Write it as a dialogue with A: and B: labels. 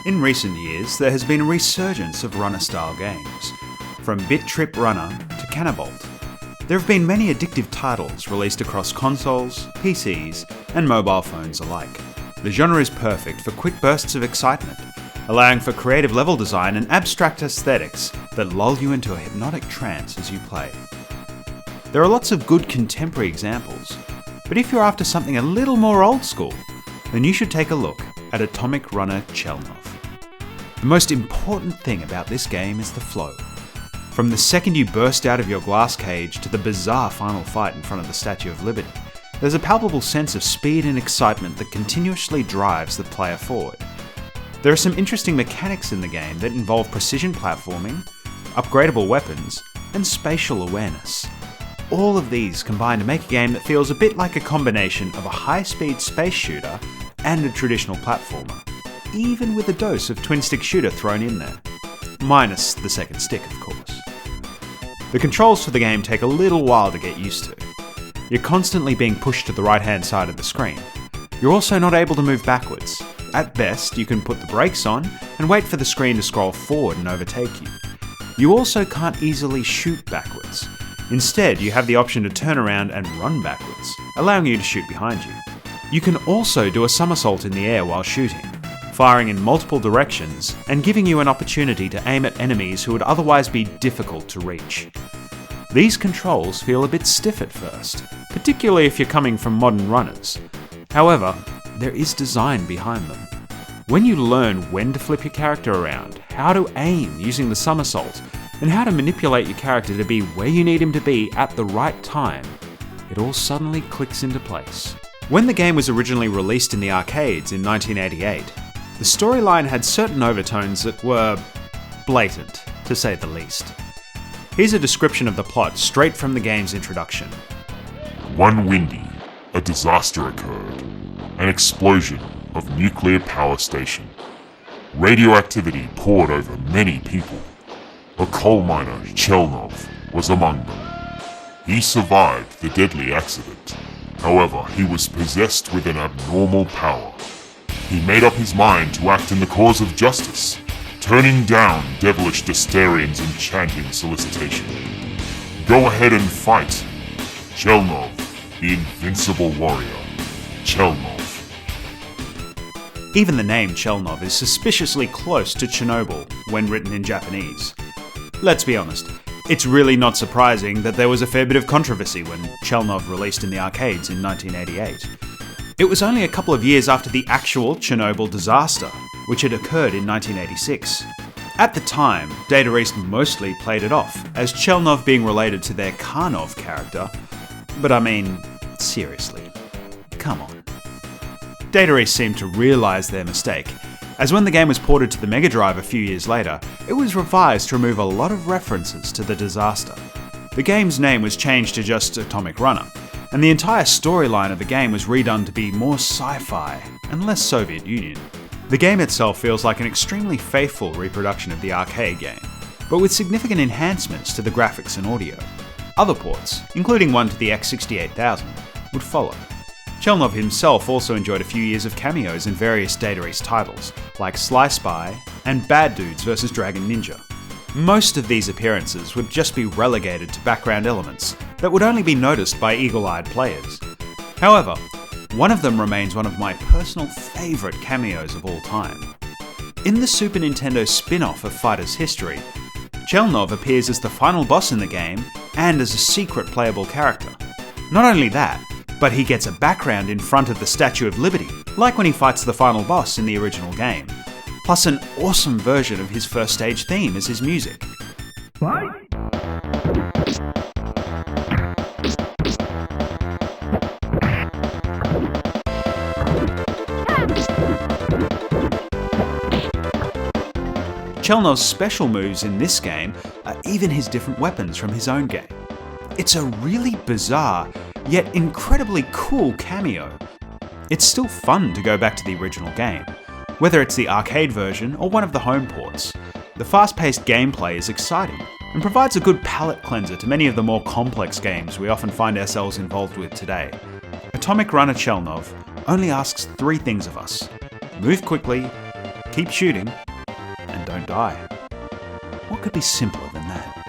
A: In recent years, there has been a resurgence of runner-style games, from Bit Trip Runner to Canabolt. There have been many addictive titles released across consoles, PCs, and mobile phones alike. The genre is perfect for quick bursts of excitement, allowing for creative level design and abstract aesthetics that lull you into a hypnotic trance as you play. There are lots of good contemporary examples, but if you're after something a little more old school, then you should take a look at Atomic Runner Chelnov. The most important thing about this game is the flow. From the second you burst out of your glass cage to the bizarre final fight in front of the Statue of Liberty, there's a palpable sense of speed and excitement that continuously drives the player forward. There are some interesting mechanics in the game that involve precision platforming, upgradable weapons, and spatial awareness. All of these combine to make a game that feels a bit like a combination of a high-speed space shooter and a traditional platformer, even with a dose of twin-stick shooter thrown in there. Minus the second stick, of course. The controls for the game take a little while to get used to. You're constantly being pushed to the right-hand side of the screen. You're also not able to move backwards. At best, you can put the brakes on and wait for the screen to scroll forward and overtake you. You also can't easily shoot backwards. Instead, you have the option to turn around and run backwards, allowing you to shoot behind you. You can also do a somersault in the air while shooting, firing in multiple directions and giving you an opportunity to aim at enemies who would otherwise be difficult to reach. These controls feel a bit stiff at first, particularly if you're coming from modern runners. However, there is design behind them. When you learn when to flip your character around, how to aim using the somersault, and how to manipulate your character to be where you need him to be at the right time, it all suddenly clicks into place. When the game was originally released in the arcades in 1988, the storyline had certain overtones that were blatant, to say the least. Here's a description of the plot straight from the game's introduction.
B: One windy, a disaster occurred. An explosion of nuclear power station. Radioactivity poured over many people. A coal miner, Chelnov, was among them. He survived the deadly accident. However, he was possessed with an abnormal power. He made up his mind to act in the cause of justice, turning down devilish Dastarian's enchanting solicitation. Go ahead and fight. Chelnov, the invincible warrior. Chelnov.
A: Even the name Chelnov is suspiciously close to Chernobyl when written in Japanese. Let's be honest, it's really not surprising that there was a fair bit of controversy when Chelnov released in the arcades in 1988. It was only a couple of years after the actual Chernobyl disaster, which had occurred in 1986. At the time, Data East mostly played it off as Chelnov being related to their Karnov character, but I mean, seriously, come on. Data East seemed to realise their mistake, as when the game was ported to the Mega Drive a few years later, it was revised to remove a lot of references to the disaster. The game's name was changed to just Atomic Runner, and the entire storyline of the game was redone to be more sci-fi and less Soviet Union. The game itself feels like an extremely faithful reproduction of the arcade game, but with significant enhancements to the graphics and audio. Other ports, including one to the X68000, would follow. Chelnov himself also enjoyed a few years of cameos in various Data East titles, like Sly Spy and Bad Dudes vs Dragon Ninja. Most of these appearances would just be relegated to background elements that would only be noticed by eagle-eyed players. However, one of them remains one of my personal favourite cameos of all time. In the Super Nintendo spin-off of Fighter's History, Chelnov appears as the final boss in the game and as a secret playable character. Not only that, but he gets a background in front of the Statue of Liberty, like when he fights the final boss in the original game, plus an awesome version of his first stage theme as his music. Chelnov's special moves in this game are even his different weapons from his own game. It's a really bizarre, yet incredibly cool cameo. It's still fun to go back to the original game, whether it's the arcade version or one of the home ports. The fast-paced gameplay is exciting and provides a good palate cleanser to many of the more complex games we often find ourselves involved with today. Atomic Runner Chelnov only asks 3 things of us: move quickly, keep shooting, and don't die. What could be simpler than that?